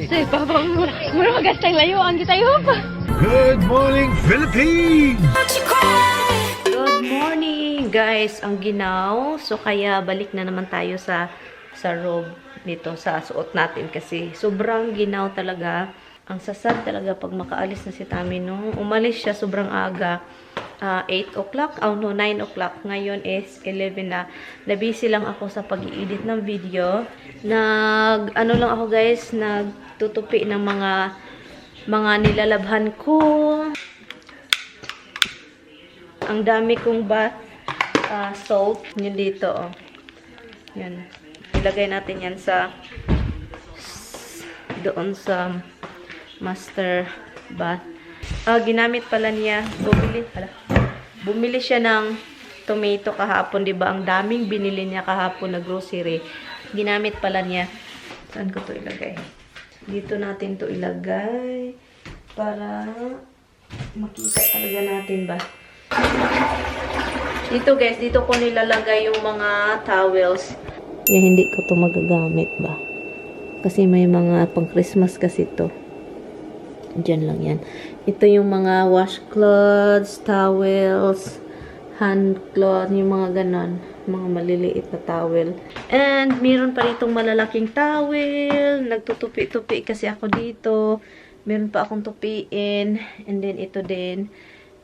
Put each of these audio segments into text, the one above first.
Say, Papa, mura magastang layo ang gitayo pa. Good morning, Philippines! Good morning, guys. Ang ginaw. So, kaya balik na naman tayo sa robe nito, sa suot natin. Kasi sobrang ginaw talaga. Ang sasad talaga pag makaalis na si Tami. Nung umalis siya, sobrang aga. 8 o'clock. Oh, no, 9 o'clock. Ngayon is 11 na. Nabisi lang ako sa pag-i-edit ng video. Ano lang ako, guys, nagtutupi ng mga nilalabhan ko. Ang dami kong bath soap. Yun dito, oh. Yan. Ilagay natin yan doon sa master bath. Ginamit pala niya. Bumili siya ng tomato kahapon, 'di ba? Ang daming binili niya kahapon na grocery. Ginamit pala niya. Saan ko 'to ilagay? Dito natin 'to ilagay para makita talaga natin ba. Dito, guys, dito ko nilalagay yung mga towels. Hindi ko 'to magagamit ba? Kasi may mga pang Christmas kasi 'to. Diyan lang yan. Ito yung mga washcloths, towels, handcloth, yung mga ganon. Mga maliliit na towel. And, meron pa ditong malalaking towel. Nagtutupi-tupi kasi ako dito. Meron pa akong tupiin. And then, ito din.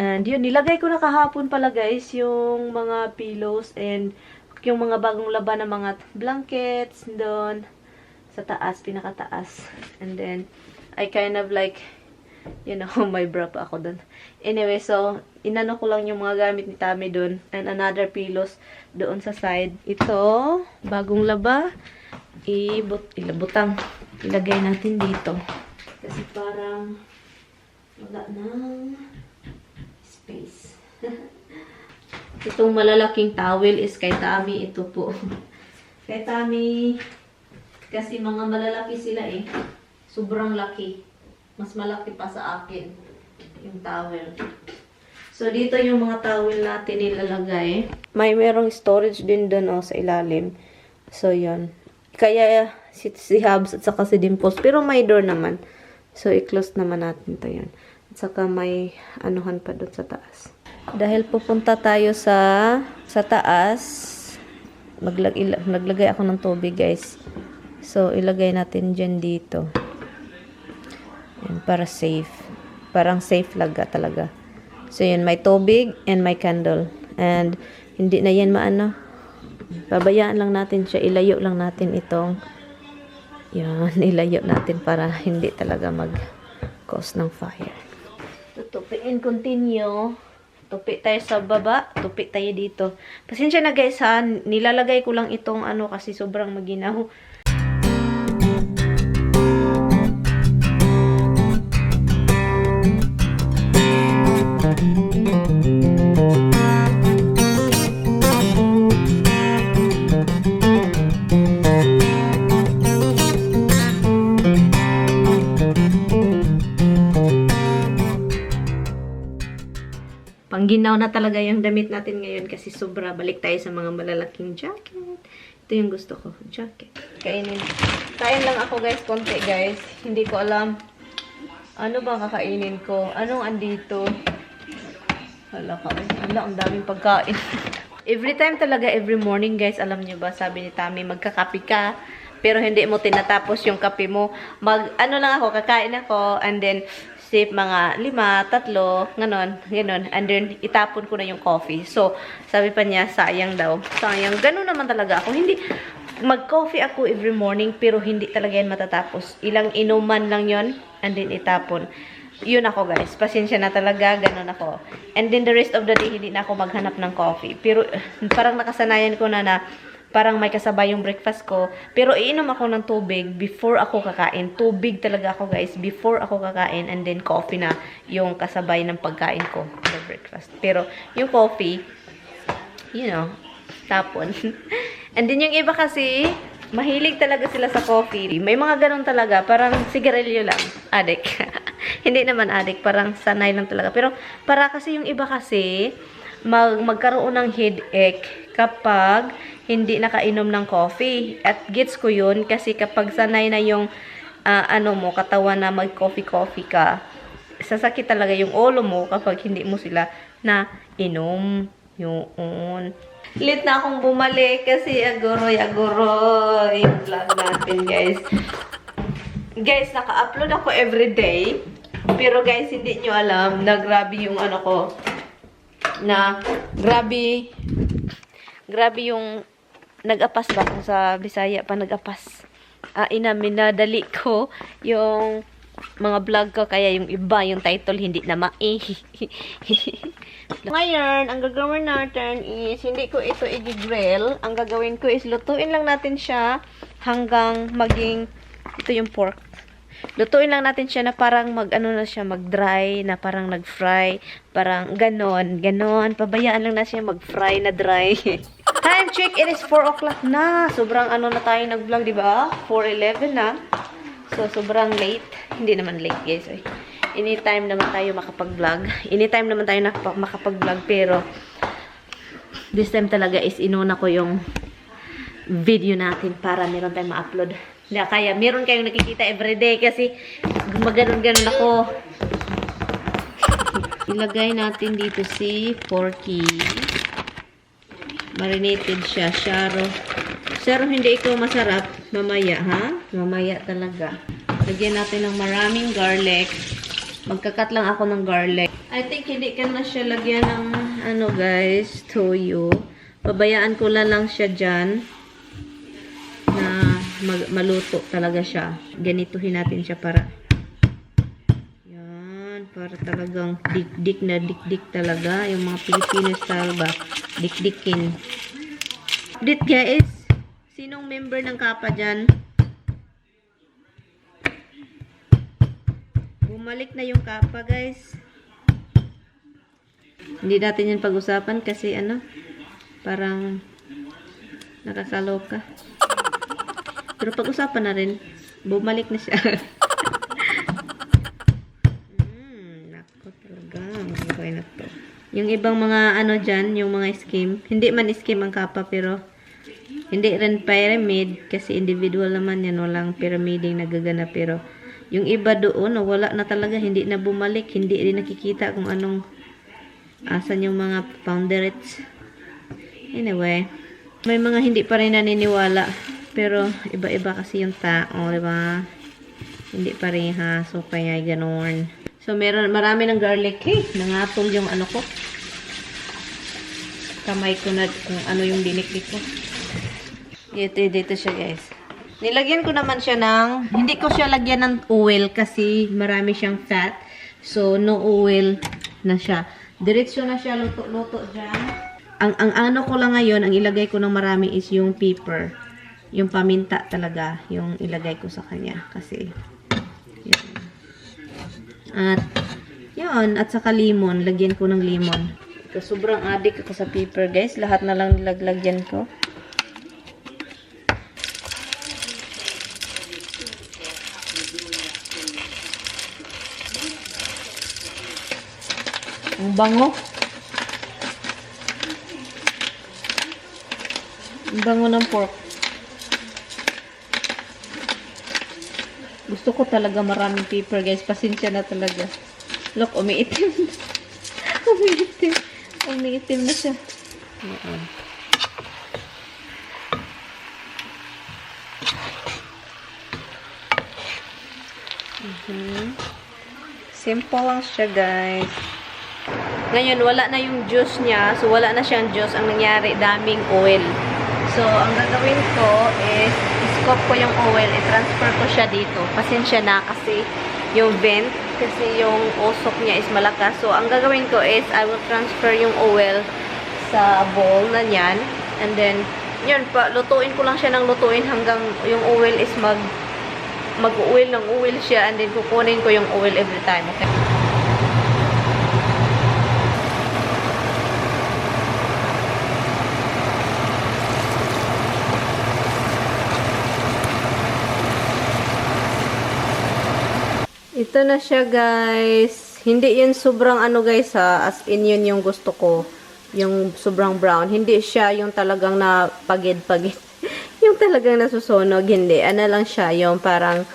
And, yun, nilagay ko na kahapon pala, guys, yung mga pillows and yung mga bagong laban na mga blankets doon sa taas, pinakataas. And then, I kind of like, you know, may bra pa ako dun. Anyway, so, inano ko lang yung mga gamit ni Tami dun. And another pillows doon sa side. Ito, bagong laba. Ilagay natin dito. Kasi parang wala ng space. Itong malalaking towel is kay Tami. Ito po. Kay Tami. Kasi mga malalaki sila eh. Sobrang laki. Mas malaki pa sa akin yung towel. So, dito yung mga towel natin nilalagay. Merong storage din doon sa ilalim. So, yun. Kaya si Habs at saka si Dimples. Pero may door naman. So, i-close naman natin to yun. At saka may anuhan pa doon sa taas. Dahil pupunta tayo sa taas, naglagay ako ng tubig, guys. So, ilagay natin dyan dito. Yan, para safe. Parang safe laga talaga. So, yun, may tubig and may candle. And, hindi na yan maano. Pabayaan lang natin siya. Ilayo lang natin itong yan, ilayo natin para hindi talaga mag-cause ng fire. Tutupiin, continue. Tupi tayo sa baba. Tupi tayo dito. Pasensya na, guys, ha. Nilalagay ko lang itong kasi sobrang maginaw. Pangginaw na talaga yung damit natin ngayon kasi sobra. Balik tayo sa mga malalaking jacket. Ito yung gusto ko. Jacket. Kainin lang ako, guys. Konti, guys. Hindi ko alam. Ano ba kakainin ko? Anong andito? Hala, ang daming pagkain. Every time talaga, every morning, guys, alam nyo ba, sabi ni Tami, magkakape ka, pero hindi mo tinatapos yung kape mo. Kakain ako, and then, sip mga 5, 3, ganon. And then, itapon ko na yung coffee. So, sabi pa niya, sayang daw. Sayang. Ganon naman talaga ako. Mag-coffee ako every morning, pero hindi talaga yan matatapos. Ilang inuman lang yon and then itapon. Yun ako, guys. Pasensya na talaga. Ganon ako. And then, the rest of the day, hindi na ako maghanap ng coffee. Pero, parang nakasanayan ko na parang may kasabay yung breakfast ko. Pero iinom ako ng tubig before ako kakain. Tubig talaga ako, guys, before ako kakain. And then coffee na yung kasabay ng pagkain ko. The breakfast. Pero yung coffee, tapon. And then yung iba kasi, mahilig talaga sila sa coffee. May mga ganun talaga. Parang sigarilyo lang. Adik. Hindi naman adik. Parang sanay lang talaga. Pero para kasi yung iba kasi, magkaroon ng headache kapag hindi nakainom ng coffee. At gets ko yun kasi kapag sanay na yung ano mo, katawan na mag-coffee-coffee ka, sasakit talaga yung ulo mo kapag hindi mo sila na inom. Yun. Late na akong bumalik kasi agoroy yung vlog natin, guys. Guys, naka-upload ako everyday. Pero guys, hindi nyo alam na grabe yung ano ko. Na grabe yung nag-apas ba kung sa Bisaya pa nag-apas. Minadali ko yung mga vlog ko, kaya yung iba, yung title, hindi na Ngayon, ang gagawin natin is, hindi ko ito i-grill. Ang gagawin ko is, lutuin lang natin siya hanggang maging, ito yung pork. Lutuin lang natin siya na parang mag-ano na siya, mag-dry, na parang nag-fry, parang ganon. Pabayaan lang na siya mag-fry na dry. Time check, it is 4 o'clock na. Sobrang ano na tayo nag-vlog, di ba? 4:11 na. So, sobrang late. Hindi naman late, guys. Anytime naman tayo makapag-vlog. Anytime naman tayo makapag-vlog. Pero, this time talaga is inuna ko yung video natin para meron tayong ma-upload. Kaya meron kayong nakikita everyday kasi gumaganon-ganon ako. Ilagay natin dito si porky. Marinated siya. Pero hindi ito masarap. Mamaya, ha? Mamaya talaga. Lagyan natin ng maraming garlic. Magkakat lang ako ng garlic. I think hindi ka na siya lagyan ng, ano guys, toyo. Pabayaan ko lang siya dyan. Na maluto talaga siya. Ganituhin natin siya para, yan, para talagang dikdik talaga. Yung mga Filipino style ba? Dikdikin. Dit guys. Sinong member ng Kappa dyan? Bumalik na yung Kappa, guys. Hindi natin yan pag-usapan kasi ano, parang nakakaloka. Pero pag-usapan na rin. Bumalik na siya. Nako talaga. Okay na to. Yung ibang mga ano dyan, yung mga scheme. Hindi man scheme ang Kappa, pero hindi rin pyramid kasi individual naman yan, walang pyramiding nagaganap. Pero yung iba doon, wala na talaga, hindi na bumalik, hindi rin nakikita kung anong asan yung mga founderates. Anyway, may mga hindi pa rin naniniwala, pero iba-iba kasi yung tao, diba? Hindi pa rin ha, so kaya ganoon. So marami ng garlic, nangatol yung ano ko. Kamay ko na kung ano yung dinikdik ko. Dito siya, guys. Nilagyan ko naman siya ng, hindi ko siya lagyan ng oil kasi marami siyang fat. So, no oil na siya. Diretso na siya, luto-luto dyan. Ang ano ko lang ngayon, ang ilagay ko ng marami is yung pepper. Yung paminta talaga, yung ilagay ko sa kanya. Kasi, yun. At, yun. At saka lemon. Lagyan ko ng lemon. Sobrang addict ako sa pepper, guys. Lahat na lang nilaglagyan ko. Ang bango. Ang bango ng pork. Gusto ko talaga maraming pepper, guys. Pasensya na talaga. Look, umiitim. Umiitim na siya. Ayan. Simple lang siya, guys. Ngayon, wala na yung juice niya. So, wala na siyang juice. Ang nangyari, daming oil. So, ang gagawin ko is, scoop ko yung oil. I-transfer ko siya dito. Pasensya na kasi yung vent, kasi yung usok niya is malakas. So, ang gagawin ko is, I will transfer yung oil sa bowl na yan. And then, yun, lutuin ko lang siya ng lutuin hanggang yung oil is mag-oil ng oil siya. And then, kukunin ko yung oil every time. Okay? Ito na siya, guys. Hindi yun sobrang ano, guys, ha. As in, yun yung gusto ko. Yung sobrang brown. Hindi siya yung talagang na pagid-pagid. Yung talagang nasusunog. Hindi. Ano lang siya. Yung parang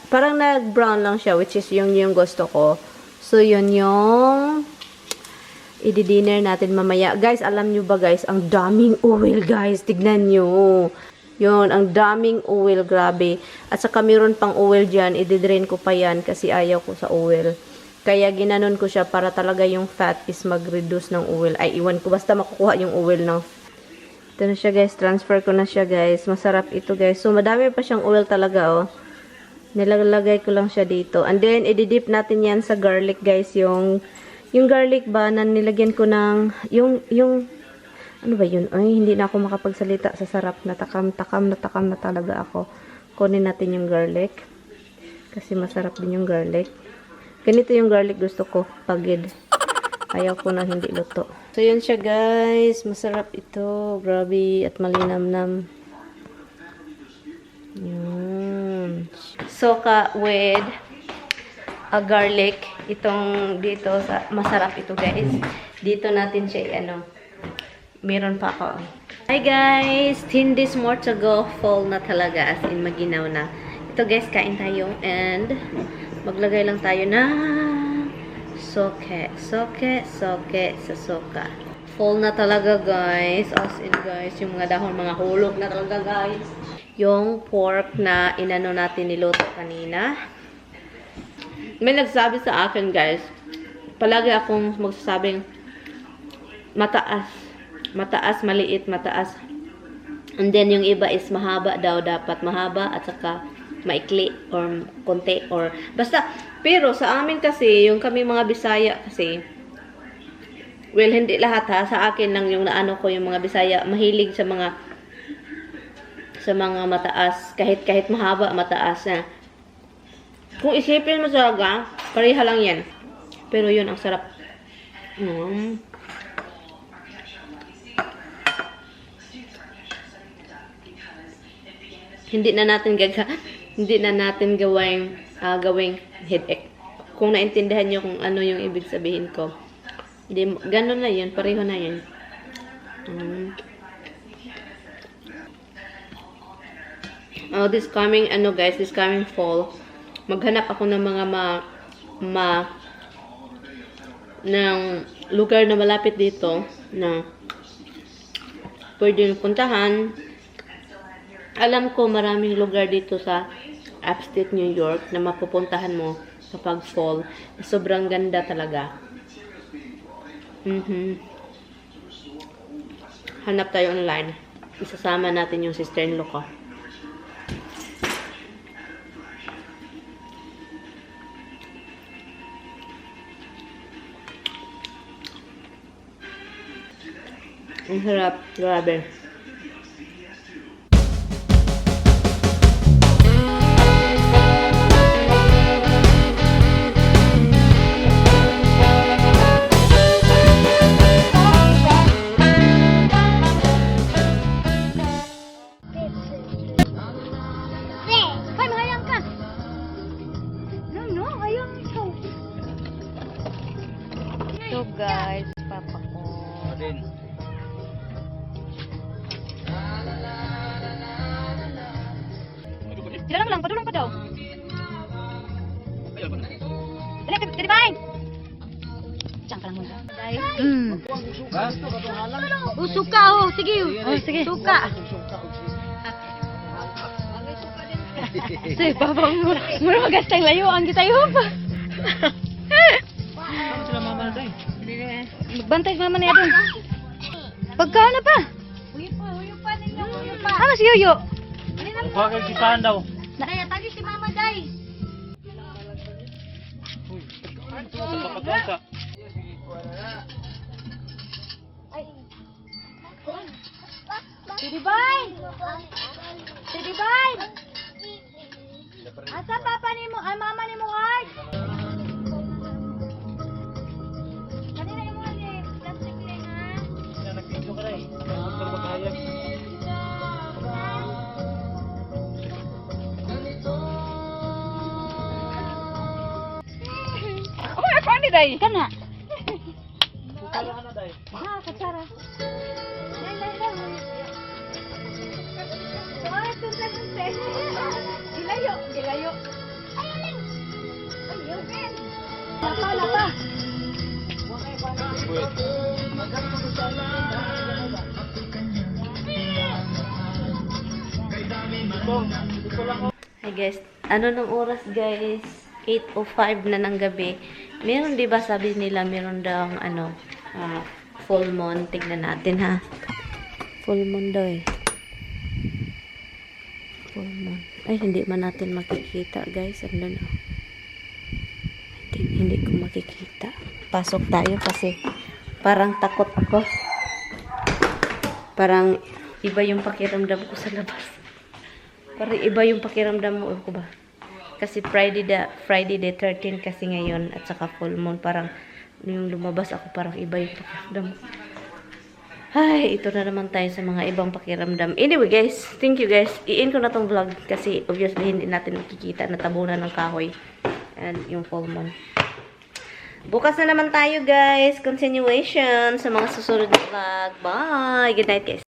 Parang nag-brown lang siya, which is yung gusto ko. So, yun yung i-dinner natin mamaya. Guys, alam nyo ba guys, ang daming oil guys. Tignan nyo. Yun, ang daming oil, grabe. At saka meron pang oil dyan, i-drain ko pa yan kasi ayaw ko sa oil. Kaya ginanon ko siya para talaga yung fat is mag-reduce ng oil. Ay, iwan ko, basta makukuha yung oil ng. Ito na siya guys, transfer ko na siya guys. Masarap ito guys. So, madami pa siyang oil talaga oh. Nilalagay ko lang siya dito. And then, i-dip natin yan sa garlic guys. Yung garlic ba na nilagyan ko ng, ano ba yun? Ay, hindi na ako makapagsalita sa sarap. Natakam na talaga ako. Kunin natin yung garlic. Kasi masarap din yung garlic. Ganito yung garlic gusto ko. Pagid. Ayaw ko na hindi luto. So, yun siya guys. Masarap ito. Grabe. At malinamnam. Yun. Soka with a garlic. Itong dito. Masarap ito guys. Dito natin siya meron pa ako. Hi guys! 10 days more to go. Fall na talaga. As in, maginaw na. Ito guys, kain tayo. And, maglagay lang tayo na soke sa soka. Fall na talaga guys. As in guys, yung mga dahon, mga hulog na talaga guys. Yung pork na inano natin niluto kanina. May nagsabi sa akin guys, palagi akong magsasabing mataas, maliit, mataas. And then yung iba is mahaba daw, dapat mahaba at saka maikli or konti or basta. Pero sa amin kasi, yung kami mga Bisaya kasi, well, hindi lahat ha, sa akin lang yung naano ko, yung mga Bisaya mahilig sa mga mataas, kahit mahaba, mataas na. Kung isipin mo talaga, pareha lang yan. Pero yun, ang sarap. Hindi na natin gawing headache. Kung naintindihan nyo kung ano yung ibig sabihin ko. Ganun na yun, pareho na yun. This coming fall, maghanap ako ng mga ng lugar na malapit dito na pwede puntahan. Alam ko maraming lugar dito sa upstate New York na mapupuntahan mo kapag fall. Sobrang ganda talaga. Hanap tayo online. Isasama natin yung sister-in-law ko. Ang sarap. Grabe. So guys, papa ko. Padulong pa daw. Dali, titibay! Diyan ka lang muna. Suka oh, sige. Sige. Suka. Sige, papa, mura magastang layuan kita yun pa. Sila mama tayo. Magbantay si mama niya doon. Pagkaan na pa. Huyo pa ninyo, huyo pa. Ano si Yuyo? Bakit kitaan daw? Daya, tagi si Mama, Day. Kapag-asa. Sidibay! Sidibay! Asa papa ni mo, mama ni mo, ay? Kanina yung mga plastic ring, ha? Nag-video ka rin. Pero makahayag. Day. Kana. Kaya ka na tayo. Ha, katsara. Dai. Ay, tunta. Gilayo, gilayo. Ayaw, Ben. Lapa. Hi guys, ano nung oras guys? 8:05 na ng gabi. Meron 'di ba sabi nila meron daw full moon. Tignan natin ha. Full moon daw eh. Full moon. Ay hindi man natin makikita guys. Andun oh. Hindi ko makikita. Pasok tayo kasi parang takot ako. Parang iba yung pakiramdam ko sa labas. Parang iba yung pakiramdam mo ko ba? Kasi Friday the 13 kasi ngayon at saka full moon, parang yung lumabas ako parang iba yung pakiramdam. Ay, ito na naman tayo sa mga ibang pakiramdam. Anyway guys, thank you guys. I-end ko na tong vlog kasi obviously hindi natin makikita na tabunan ng kahoy and yung full moon. Bukas na naman tayo guys. Continuation sa mga susunod na vlog. Bye! Good night guys.